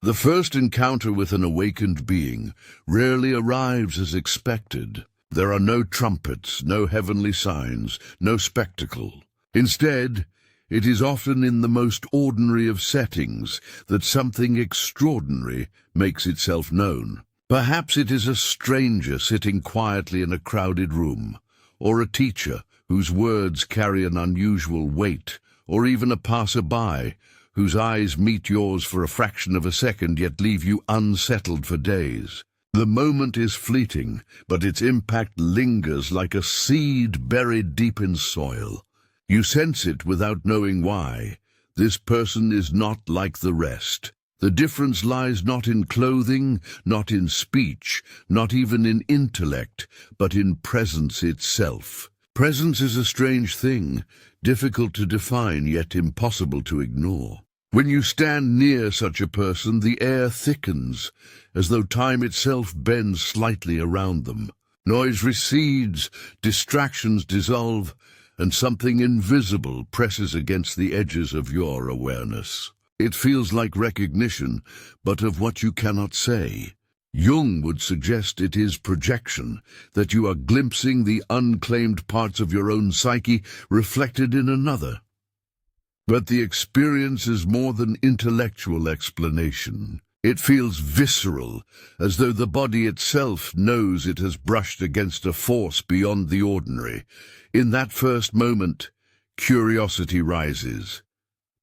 The first encounter with an awakened being rarely arrives as expected. There are no trumpets, no heavenly signs, no spectacle. Instead, it is often in the most ordinary of settings that something extraordinary makes itself known. Perhaps it is a stranger sitting quietly in a crowded room, or a teacher whose words carry an unusual weight, or even a passerby whose eyes meet yours for a fraction of a second yet leave you unsettled for days. The moment is fleeting, but its impact lingers like a seed buried deep in soil. You sense it without knowing why. This person is not like the rest. The difference lies not in clothing, not in speech, not even in intellect, but in presence itself. Presence is a strange thing, difficult to define yet impossible to ignore. When you stand near such a person, the air thickens, as though time itself bends slightly around them. Noise recedes, distractions dissolve, and something invisible presses against the edges of your awareness. It feels like recognition, but of what you cannot say. Jung would suggest it is projection, that you are glimpsing the unclaimed parts of your own psyche reflected in another. But the experience is more than intellectual explanation. It feels visceral, as though the body itself knows it has brushed against a force beyond the ordinary. In that first moment, curiosity rises,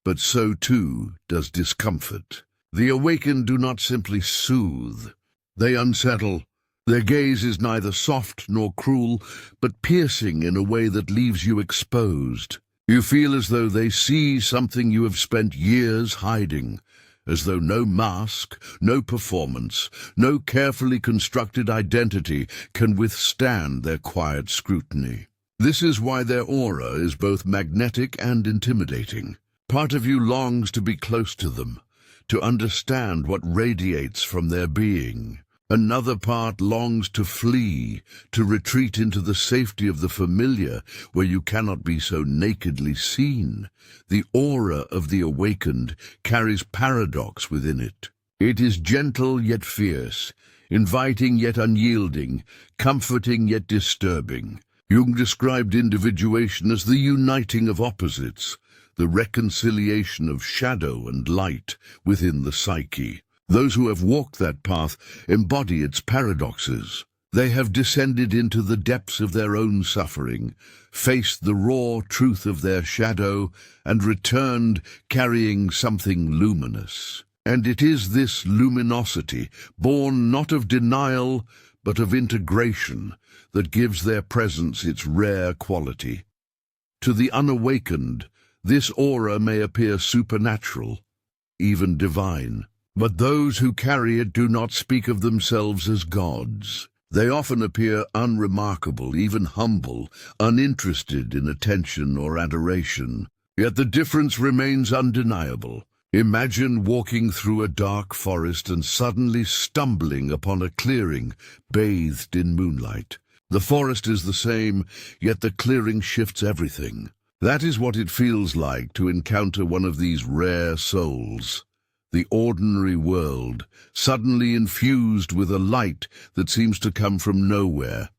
but so too does discomfort. The awakened do not simply soothe, they unsettle. Their gaze is neither soft nor cruel, but piercing in a way that leaves you exposed. You feel as though they see something you have spent years hiding, as though no mask, no performance, no carefully constructed identity can withstand their quiet scrutiny. This is why their aura is both magnetic and intimidating. Part of you longs to be close to them, to understand what radiates from their being. Another part longs to flee, to retreat into the safety of the familiar, where you cannot be so nakedly seen. The aura of the awakened carries paradox within it. It is gentle yet fierce, inviting yet unyielding, comforting yet disturbing. Jung described individuation as the uniting of opposites, the reconciliation of shadow and light within the psyche. Those who have walked that path embody its paradoxes. They have descended into the depths of their own suffering, faced the raw truth of their shadow, and returned carrying something luminous. And it is this luminosity, born not of denial, but of integration, that gives their presence its rare quality. To the unawakened, this aura may appear supernatural, even divine. But those who carry it do not speak of themselves as gods. They often appear unremarkable, even humble, uninterested in attention or adoration. Yet the difference remains undeniable. Imagine walking through a dark forest and suddenly stumbling upon a clearing bathed in moonlight. The forest is the same, yet the clearing shifts everything. That is what it feels like to encounter one of these rare souls. The ordinary world, suddenly infused with a light that seems to come from nowhere.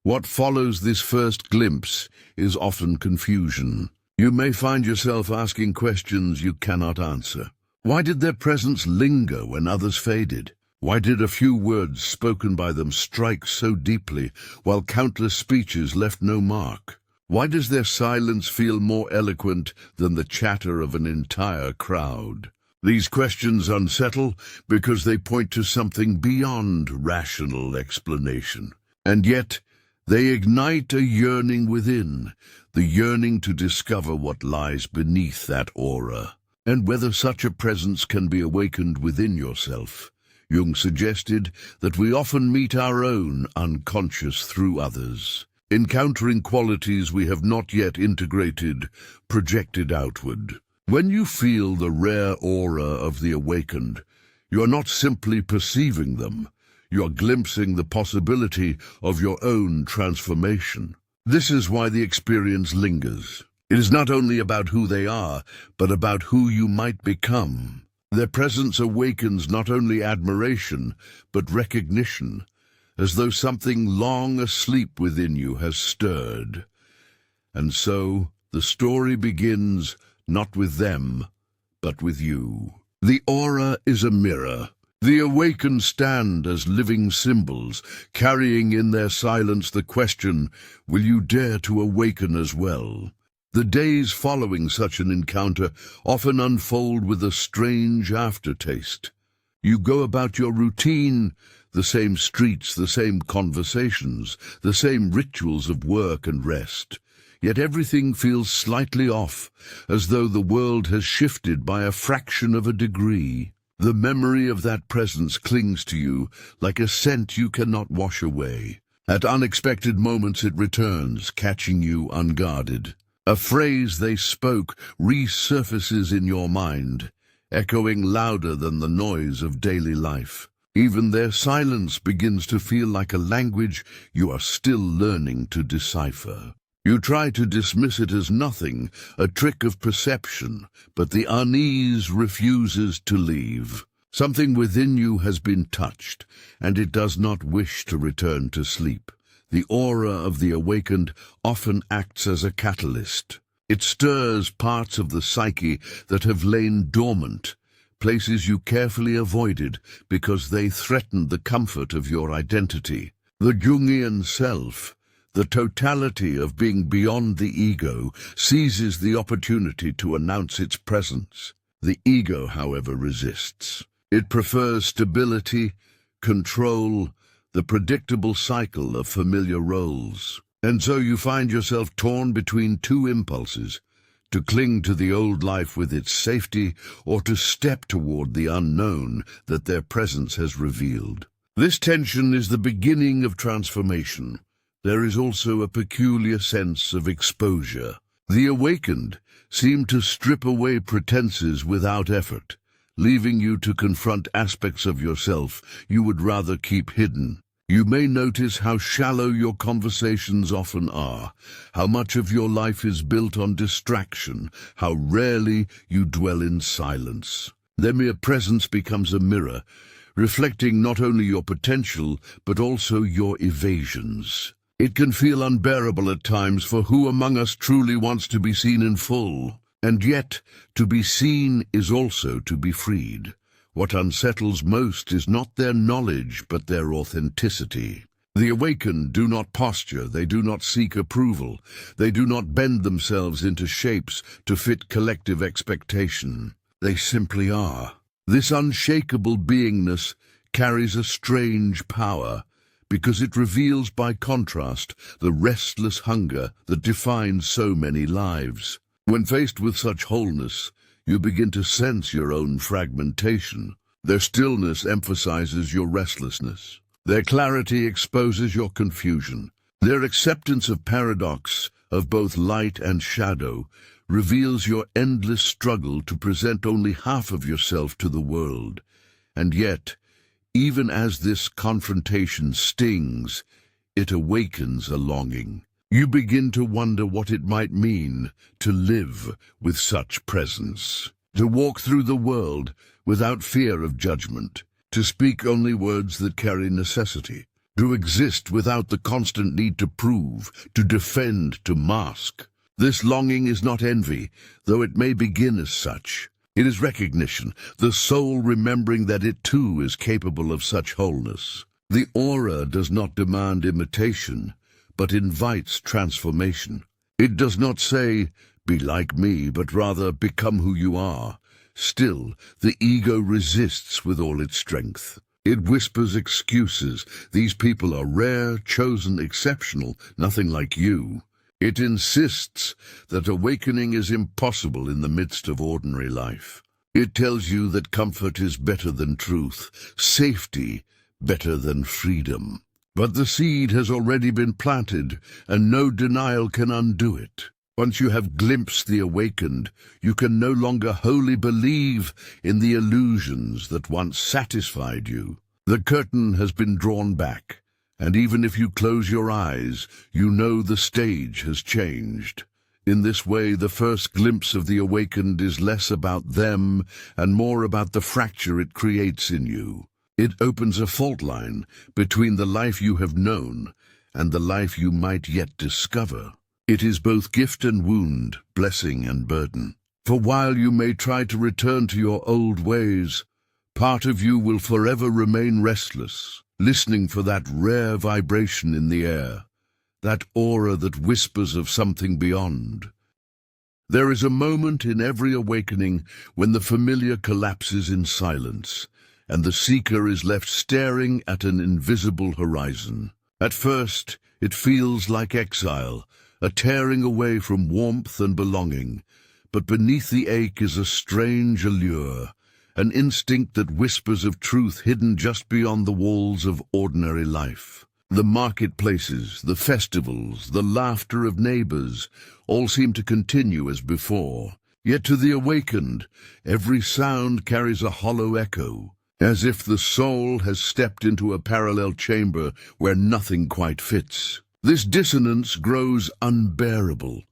What follows this first glimpse is often confusion. You may find yourself asking questions you cannot answer. Why did their presence linger when others faded? Why did a few words spoken by them strike so deeply, while countless speeches left no mark? Why does their silence feel more eloquent than the chatter of an entire crowd? These questions unsettle because they point to something beyond rational explanation. And yet, they ignite a yearning within, the yearning to discover what lies beneath that aura, and whether such a presence can be awakened within yourself. Jung suggested that we often meet our own unconscious through others, encountering qualities we have not yet integrated, projected outward. When you feel the rare aura of the awakened, you are not simply perceiving them, you are glimpsing the possibility of your own transformation. This is why the experience lingers. It is not only about who they are, but about who you might become. Their presence awakens not only admiration, but recognition, as though something long asleep within you has stirred. And so, the story begins not with them, but with you. The aura is a mirror. The awakened stand as living symbols, carrying in their silence the question, will you dare to awaken as well? The days following such an encounter often unfold with a strange aftertaste. You go about your routine, the same streets, the same conversations, the same rituals of work and rest. Yet everything feels slightly off, as though the world has shifted by a fraction of a degree. The memory of that presence clings to you like a scent you cannot wash away. At unexpected moments it returns, catching you unguarded. A phrase they spoke resurfaces in your mind, echoing louder than the noise of daily life. Even their silence begins to feel like a language you are still learning to decipher. You try to dismiss it as nothing, a trick of perception, but the unease refuses to leave. Something within you has been touched, and it does not wish to return to sleep. The aura of the awakened often acts as a catalyst. It stirs parts of the psyche that have lain dormant, places you carefully avoided because they threatened the comfort of your identity. The Jungian self, the totality of being beyond the ego, seizes the opportunity to announce its presence. The ego, however, resists. It prefers stability, control, the predictable cycle of familiar roles. And so you find yourself torn between two impulses, to cling to the old life with its safety, or to step toward the unknown that their presence has revealed. This tension is the beginning of transformation. There is also a peculiar sense of exposure. The awakened seem to strip away pretenses without effort, leaving you to confront aspects of yourself you would rather keep hidden. You may notice how shallow your conversations often are, how much of your life is built on distraction, how rarely you dwell in silence. Their mere presence becomes a mirror, reflecting not only your potential, but also your evasions. It can feel unbearable at times, for who among us truly wants to be seen in full? And yet, to be seen is also to be freed. What unsettles most is not their knowledge, but their authenticity. The awakened do not posture, they do not seek approval, they do not bend themselves into shapes to fit collective expectation. They simply are. This unshakable beingness carries a strange power, because it reveals by contrast the restless hunger that defines so many lives. When faced with such wholeness, you begin to sense your own fragmentation. Their stillness emphasizes your restlessness. Their clarity exposes your confusion. Their acceptance of paradox, of both light and shadow, reveals your endless struggle to present only half of yourself to the world. And yet, even as this confrontation stings, it awakens a longing. You begin to wonder what it might mean to live with such presence, to walk through the world without fear of judgment, to speak only words that carry necessity, to exist without the constant need to prove, to defend, to mask. This longing is not envy, though it may begin as such. It is recognition, the soul remembering that it too is capable of such wholeness. The aura does not demand imitation, but invites transformation. It does not say, be like me, but rather become who you are. Still, the ego resists with all its strength. It whispers excuses. These people are rare, chosen, exceptional, nothing like you. It insists that awakening is impossible in the midst of ordinary life. It tells you that comfort is better than truth, safety better than freedom. But the seed has already been planted, and no denial can undo it. Once you have glimpsed the awakened, you can no longer wholly believe in the illusions that once satisfied you. The curtain has been drawn back, and even if you close your eyes, you know the stage has changed. In this way, the first glimpse of the awakened is less about them and more about the fracture it creates in you. It opens a fault line between the life you have known and the life you might yet discover. It is both gift and wound, blessing and burden. For while you may try to return to your old ways, part of you will forever remain restless, listening for that rare vibration in the air, that aura that whispers of something beyond. There is a moment in every awakening when the familiar collapses in silence, and the seeker is left staring at an invisible horizon. At first, it feels like exile, a tearing away from warmth and belonging, but beneath the ache is a strange allure, an instinct that whispers of truth hidden just beyond the walls of ordinary life. The marketplaces, the festivals, the laughter of neighbors, all seem to continue as before. Yet to the awakened, every sound carries a hollow echo, as if the soul has stepped into a parallel chamber where nothing quite fits. This dissonance grows unbearable,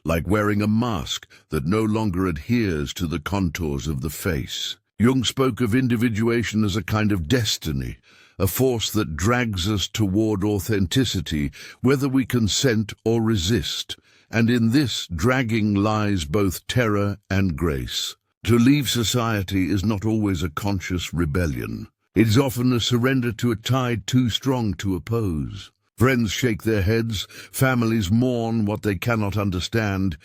like wearing a mask that no longer adheres to the contours of the face. Jung spoke of individuation as a kind of destiny, a force that drags us toward authenticity, whether we consent or resist. And in this dragging lies both terror and grace. To leave society is not always a conscious rebellion. It is often a surrender to a tide too strong to oppose. Friends shake their heads, families mourn what they cannot understand,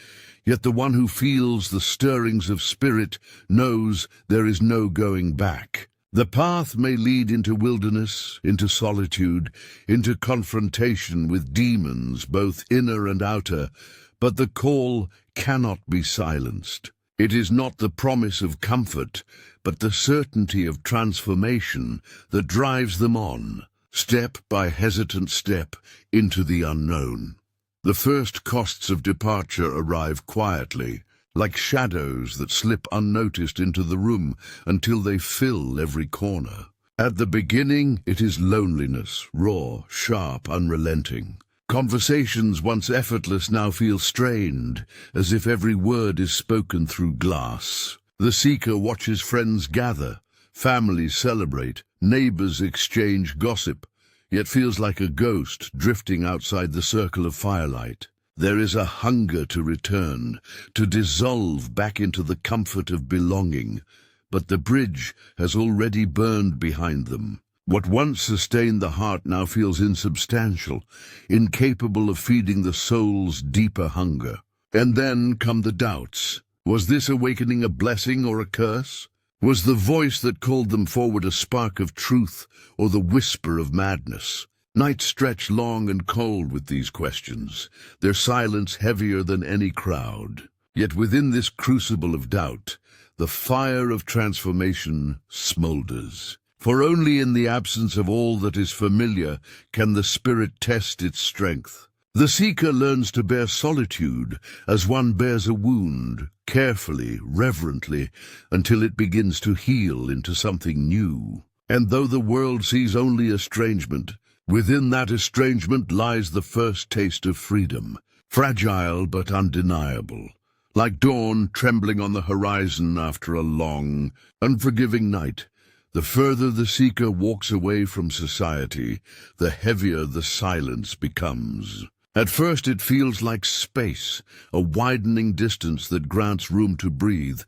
yet the one who feels the stirrings of spirit knows there is no going back. The path may lead into wilderness, into solitude, into confrontation with demons, both inner and outer, but the call cannot be silenced. It is not the promise of comfort, but the certainty of transformation that drives them on, step by hesitant step, into the unknown. The first costs of departure arrive quietly, like shadows that slip unnoticed into the room until they fill every corner. At the beginning, it is loneliness, raw, sharp, unrelenting. Conversations once effortless now feel strained, as if every word is spoken through glass. The seeker watches friends gather, families celebrate, neighbors exchange gossip, yet feels like a ghost drifting outside the circle of firelight. There is a hunger to return, to dissolve back into the comfort of belonging, but the bridge has already burned behind them. What once sustained the heart now feels insubstantial, incapable of feeding the soul's deeper hunger. And then come the doubts. Was this awakening a blessing or a curse? Was the voice that called them forward a spark of truth or the whisper of madness? Nights stretch long and cold with these questions, their silence heavier than any crowd. Yet within this crucible of doubt, the fire of transformation smolders. For only in the absence of all that is familiar can the spirit test its strength. The seeker learns to bear solitude as one bears a wound, carefully, reverently, until it begins to heal into something new. And though the world sees only estrangement, within that estrangement lies the first taste of freedom, fragile but undeniable, like dawn trembling on the horizon after a long, unforgiving night. The further the seeker walks away from society, the heavier the silence becomes. At first it feels like space, a widening distance that grants room to breathe,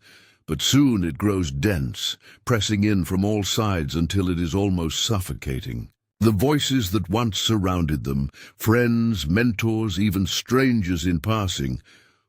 but soon it grows dense, pressing in from all sides until it is almost suffocating. The voices that once surrounded them, friends, mentors, even strangers in passing,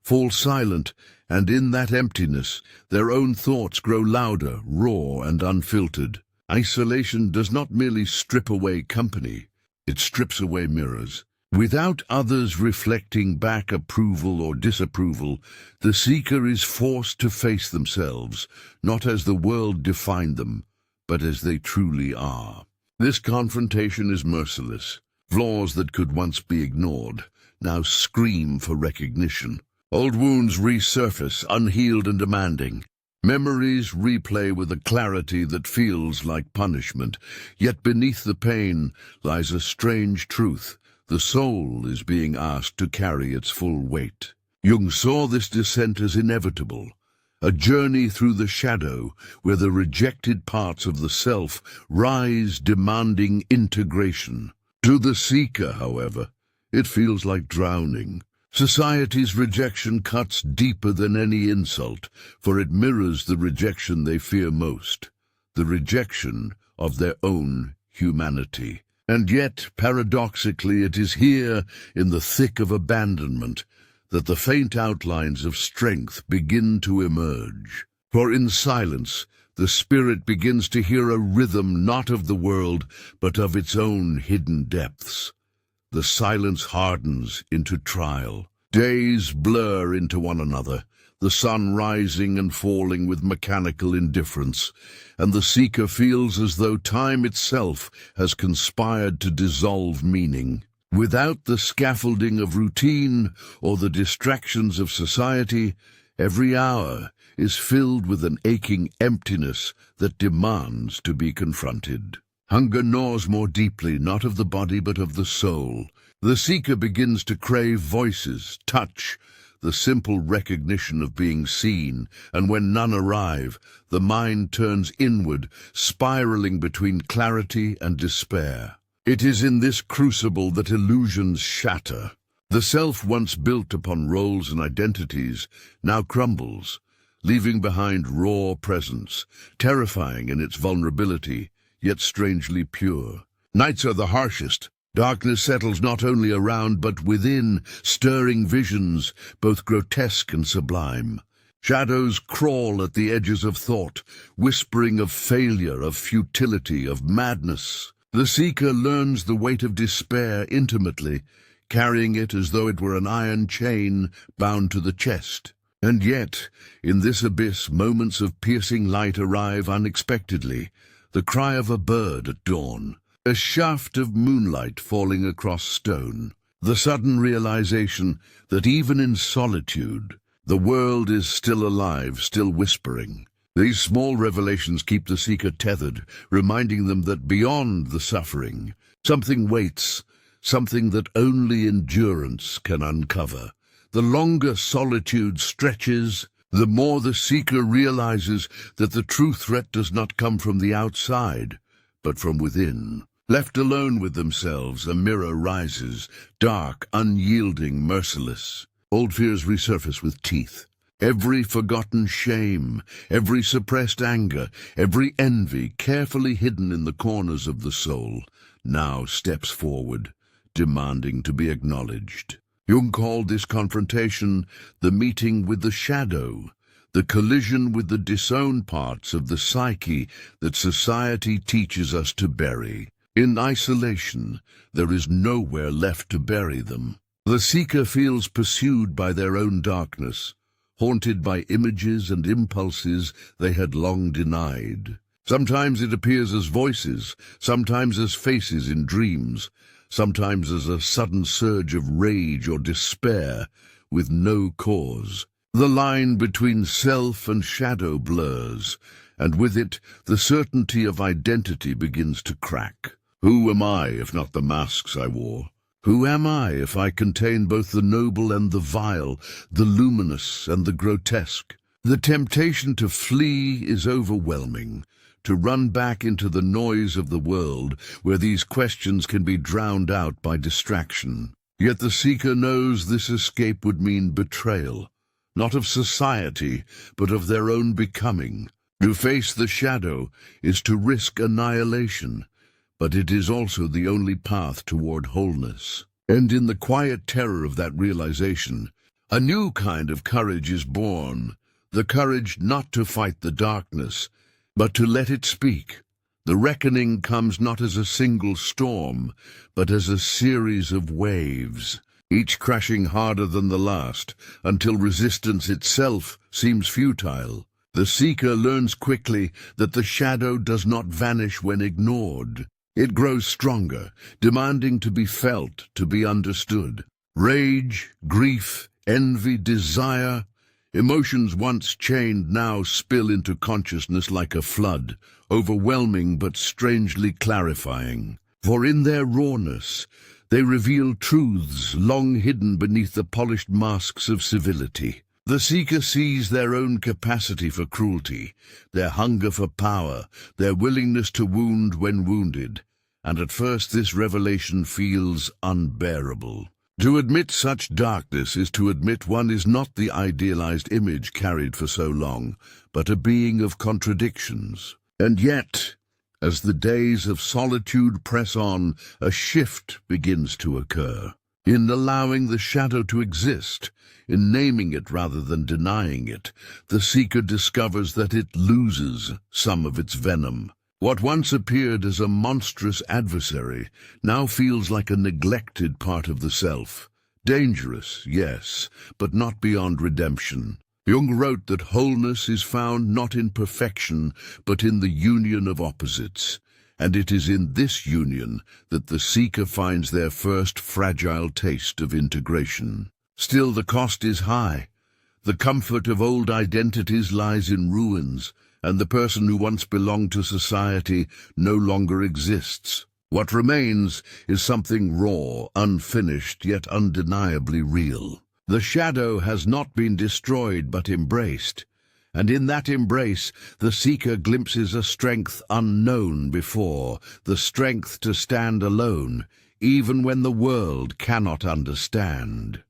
fall silent, and in that emptiness, their own thoughts grow louder, raw, and unfiltered. Isolation does not merely strip away company, it strips away mirrors. Without others reflecting back approval or disapproval, the seeker is forced to face themselves, not as the world defined them, but as they truly are. This confrontation is merciless. Flaws that could once be ignored now scream for recognition. Old wounds resurface, unhealed and demanding. Memories replay with a clarity that feels like punishment. Yet beneath the pain lies a strange truth. The soul is being asked to carry its full weight. Jung saw this descent as inevitable, a journey through the shadow where the rejected parts of the self rise demanding integration. To the seeker, however, it feels like drowning. Society's rejection cuts deeper than any insult, for it mirrors the rejection they fear most, the rejection of their own humanity. And yet, paradoxically, it is here, in the thick of abandonment, that the faint outlines of strength begin to emerge. For in silence, the spirit begins to hear a rhythm not of the world, but of its own hidden depths. The silence hardens into trial. Days blur into one another, the sun rising and falling with mechanical indifference, and the seeker feels as though time itself has conspired to dissolve meaning. Without the scaffolding of routine or the distractions of society, every hour is filled with an aching emptiness that demands to be confronted. Hunger gnaws more deeply, not of the body but of the soul. The seeker begins to crave voices, touch, the simple recognition of being seen, and when none arrive, the mind turns inward, spiraling between clarity and despair. It is in this crucible that illusions shatter. The self once built upon roles and identities now crumbles, leaving behind raw presence, terrifying in its vulnerability, yet strangely pure. Nights are the harshest. Darkness settles not only around but within, stirring visions, both grotesque and sublime. Shadows crawl at the edges of thought, whispering of failure, of futility, of madness. The seeker learns the weight of despair intimately, carrying it as though it were an iron chain bound to the chest. And yet, in this abyss, moments of piercing light arrive unexpectedly, the cry of a bird at dawn, a shaft of moonlight falling across stone, the sudden realization that even in solitude, the world is still alive, still whispering. These small revelations keep the seeker tethered, reminding them that beyond the suffering, something waits, something that only endurance can uncover. The longer solitude stretches, the more the seeker realizes that the true threat does not come from the outside, but from within. Left alone with themselves, a mirror rises, dark, unyielding, merciless. Old fears resurface with teeth. Every forgotten shame, every suppressed anger, every envy carefully hidden in the corners of the soul, now steps forward, demanding to be acknowledged. Jung called this confrontation the meeting with the shadow, the collision with the disowned parts of the psyche that society teaches us to bury. In isolation, there is nowhere left to bury them. The seeker feels pursued by their own darkness, haunted by images and impulses they had long denied. Sometimes it appears as voices, sometimes as faces in dreams, sometimes as a sudden surge of rage or despair with no cause. The line between self and shadow blurs, and with it the certainty of identity begins to crack. Who am I if not the masks I wore? Who am I if I contain both the noble and the vile, the luminous and the grotesque? The temptation to flee is overwhelming, to run back into the noise of the world where these questions can be drowned out by distraction. Yet the seeker knows this escape would mean betrayal, not of society, but of their own becoming. To face the shadow is to risk annihilation, but it is also the only path toward wholeness. And in the quiet terror of that realization, a new kind of courage is born, the courage not to fight the darkness, but to let it speak. The reckoning comes not as a single storm, but as a series of waves, each crashing harder than the last, until resistance itself seems futile. The seeker learns quickly that the shadow does not vanish when ignored. It grows stronger, demanding to be felt, to be understood. Rage, grief, envy, desire, emotions once chained now spill into consciousness like a flood, overwhelming but strangely clarifying. For in their rawness, They reveal truths long hidden beneath the polished masks of civility. The seeker sees their own capacity for cruelty, their hunger for power, their willingness to wound when wounded, and at first this revelation feels unbearable. To admit such darkness is to admit one is not the idealized image carried for so long, but a being of contradictions. And yet, as the days of solitude press on, a shift begins to occur. In allowing the shadow to exist, in naming it rather than denying it, the seeker discovers that it loses some of its venom. What once appeared as a monstrous adversary now feels like a neglected part of the self. Dangerous, yes, but not beyond redemption. Jung wrote that wholeness is found not in perfection, but in the union of opposites. And it is in this union that the seeker finds their first fragile taste of integration. Still, the cost is high. The comfort of old identities lies in ruins, and the person who once belonged to society no longer exists. What remains is something raw, unfinished, yet undeniably real. The shadow has not been destroyed but embraced, and in that embrace the seeker glimpses a strength unknown before, the strength to stand alone, even when the world cannot understand.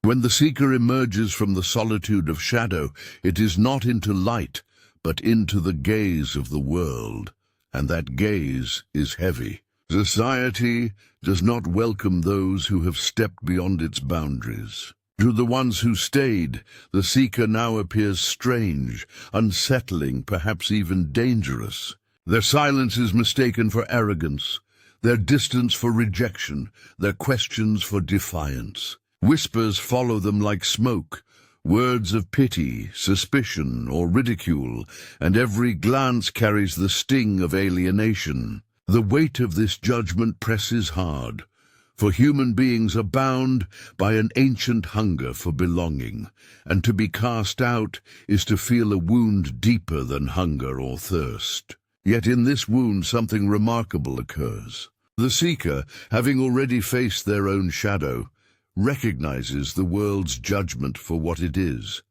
When the seeker emerges from the solitude of shadow, it is not into light, but into the gaze of the world, and that gaze is heavy. Society does not welcome those who have stepped beyond its boundaries. To the ones who stayed, the seeker now appears strange, unsettling, perhaps even dangerous. Their silence is mistaken for arrogance, their distance for rejection, their questions for defiance. Whispers follow them like smoke, words of pity, suspicion, or ridicule, and every glance carries the sting of alienation. The weight of this judgment presses hard, for human beings are bound by an ancient hunger for belonging, and to be cast out is to feel a wound deeper than hunger or thirst. Yet in this wound something remarkable occurs. The seeker, having already faced their own shadow, recognizes the world's judgment for what it is: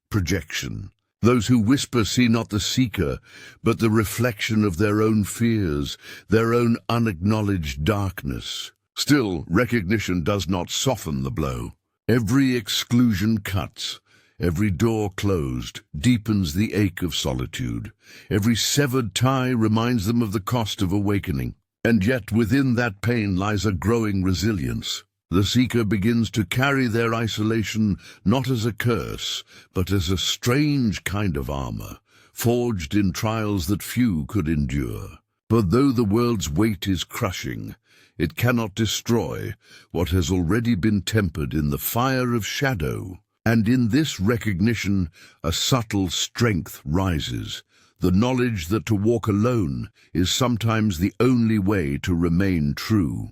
projection. Those who whisper see not the seeker, but the reflection of their own fears, their own unacknowledged darkness. Still, recognition does not soften the blow. Every exclusion cuts. Every door closed deepens the ache of solitude. Every severed tie reminds them of the cost of awakening. And yet within that pain lies a growing resilience. The seeker begins to carry their isolation not as a curse, but as a strange kind of armor, forged in trials that few could endure. For though the world's weight is crushing, it cannot destroy what has already been tempered in the fire of shadow. And in this recognition, a subtle strength rises, the knowledge that to walk alone is sometimes the only way to remain true.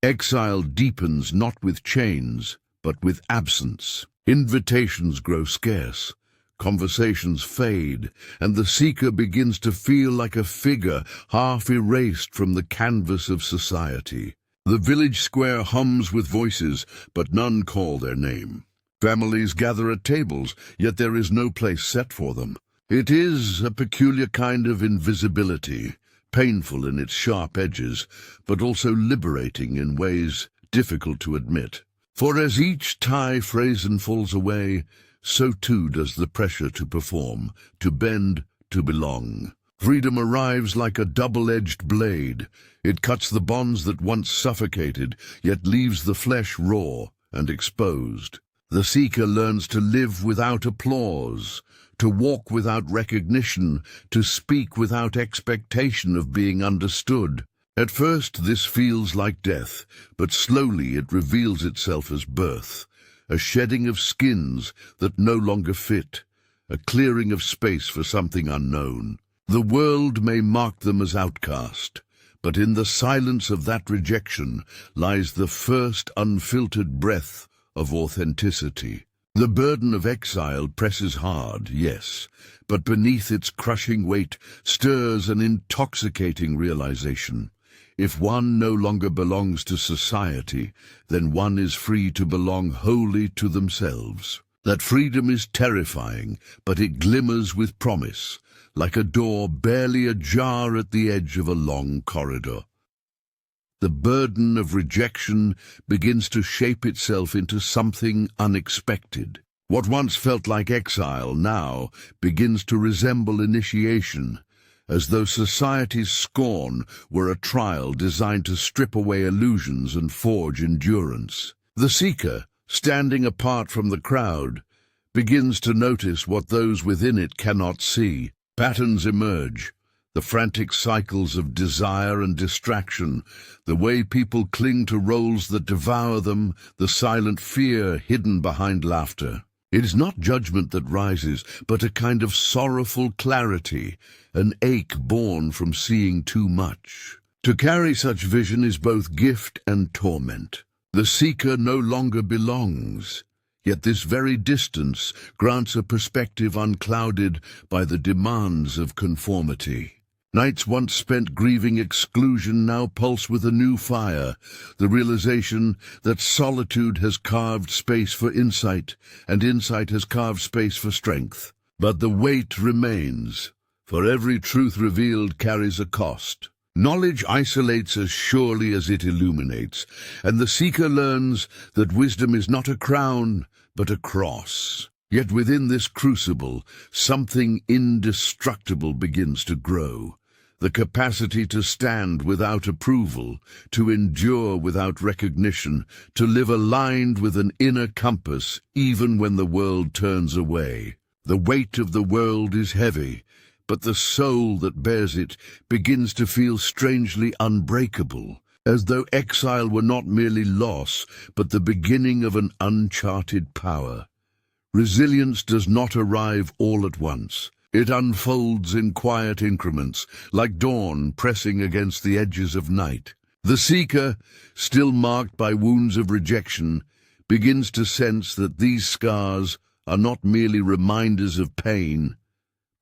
Exile deepens not with chains, but with absence. Invitations grow scarce. Conversations fade, and the seeker begins to feel like a figure half erased from the canvas of society. The village square hums with voices, but none call their name. Families gather at tables, yet there is no place set for them. It is a peculiar kind of invisibility, painful in its sharp edges, but also liberating in ways difficult to admit. For as each tie phrasen falls away, so too does the pressure to perform, to bend, to belong. Freedom arrives like a double-edged blade. It cuts the bonds that once suffocated, yet leaves the flesh raw and exposed. The seeker learns to live without applause, to walk without recognition, to speak without expectation of being understood. At first this feels like death, but slowly it reveals itself as birth. A shedding of skins that no longer fit, a clearing of space for something unknown. The world may mark them as outcast, but in the silence of that rejection lies the first unfiltered breath of authenticity. The burden of exile presses hard, yes, but beneath its crushing weight stirs an intoxicating realization. If one no longer belongs to society, then one is free to belong wholly to themselves. That freedom is terrifying, but it glimmers with promise, like a door barely ajar at the edge of a long corridor. The burden of rejection begins to shape itself into something unexpected. What once felt like exile now begins to resemble initiation, as though society's scorn were a trial designed to strip away illusions and forge endurance. The seeker, standing apart from the crowd, begins to notice what those within it cannot see. Patterns emerge, the frantic cycles of desire and distraction, the way people cling to roles that devour them, the silent fear hidden behind laughter. It is not judgment that rises, but a kind of sorrowful clarity, an ache born from seeing too much. To carry such vision is both gift and torment. The seeker no longer belongs, yet this very distance grants a perspective unclouded by the demands of conformity. Nights once spent grieving exclusion now pulse with a new fire, the realization that solitude has carved space for insight, and insight has carved space for strength. But the weight remains, for every truth revealed carries a cost. Knowledge isolates as surely as it illuminates, and the seeker learns that wisdom is not a crown, but a cross. Yet within this crucible, something indestructible begins to grow. The capacity to stand without approval, to endure without recognition, to live aligned with an inner compass even when the world turns away. The weight of the world is heavy, but the soul that bears it begins to feel strangely unbreakable, as though exile were not merely loss, but the beginning of an uncharted power. Resilience does not arrive all at once. It unfolds in quiet increments, like dawn pressing against the edges of night. The seeker, still marked by wounds of rejection, begins to sense that these scars are not merely reminders of pain,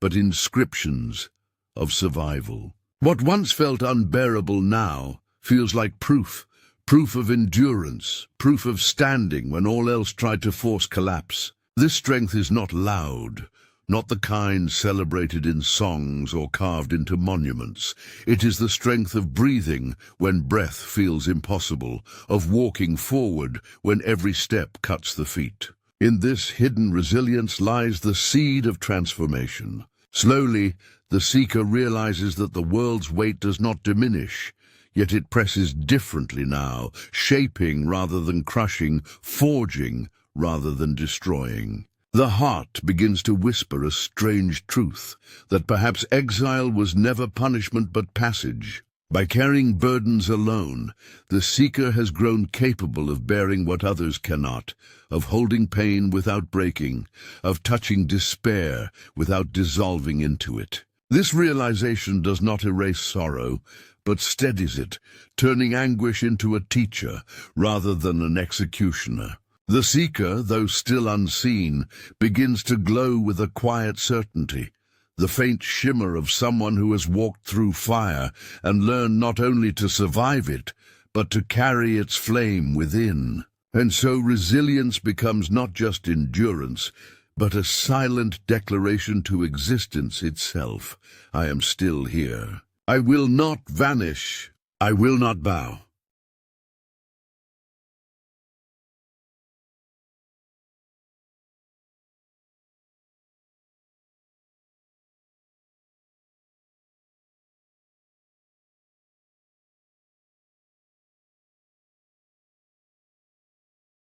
but inscriptions of survival. What once felt unbearable now feels like proof of endurance, proof of standing when all else tried to force collapse. This strength is not loud, not the kind celebrated in songs or carved into monuments. It is the strength of breathing when breath feels impossible, of walking forward when every step cuts the feet. In this hidden resilience lies the seed of transformation. Slowly, the seeker realizes that the world's weight does not diminish, yet it presses differently now, shaping rather than crushing, forging rather than destroying. The heart begins to whisper a strange truth, that perhaps exile was never punishment but passage. By carrying burdens alone, the seeker has grown capable of bearing what others cannot, of holding pain without breaking, of touching despair without dissolving into it. This realization does not erase sorrow, but steadies it, turning anguish into a teacher rather than an executioner. The seeker, though still unseen, begins to glow with a quiet certainty, the faint shimmer of someone who has walked through fire and learned not only to survive it, but to carry its flame within. And so resilience becomes not just endurance, but a silent declaration to existence itself. I am still here. I will not vanish. I will not bow.